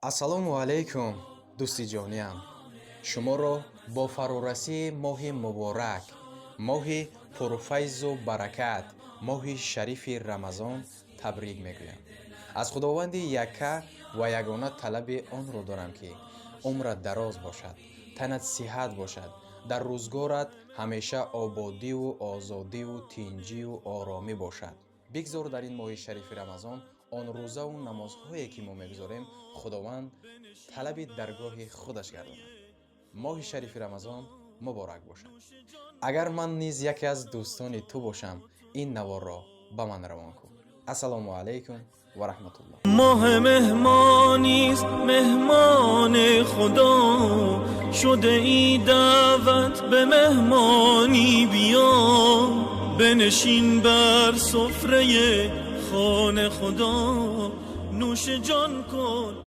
ассалому алайкум дӯсти ҷониям. Шуморо бо фарорасии моҳи муборак, моҳи пурфайзу баракат, моҳи шарифи Рамазон табрик мегӯям. Аз худованди яка ва ягона талаби онро дорам, ки умрат дароз бошад, танат сиҳат бошад, дар рӯзгорат ҳамеша ободиву озодиву тинҷиву оромӣ бошад. бигзор дар ин моҳи шарифи Рамазон он рӯзаву намозҳое ки мо мегузорем, худованд талаби даргоҳи худаш гардонад. моҳи шарифи Рамазон муборак бошад. агар ман низ яке аз дӯстони ту бошам, ин наворро ба ман равон кун. ассалому алайкум ва раҳматуллоҳ. ماه مهمانیست مهمان خدا شده ای دعوت به مهمانی بیا بنشین بر سفره خانه خدا نوش جان کن.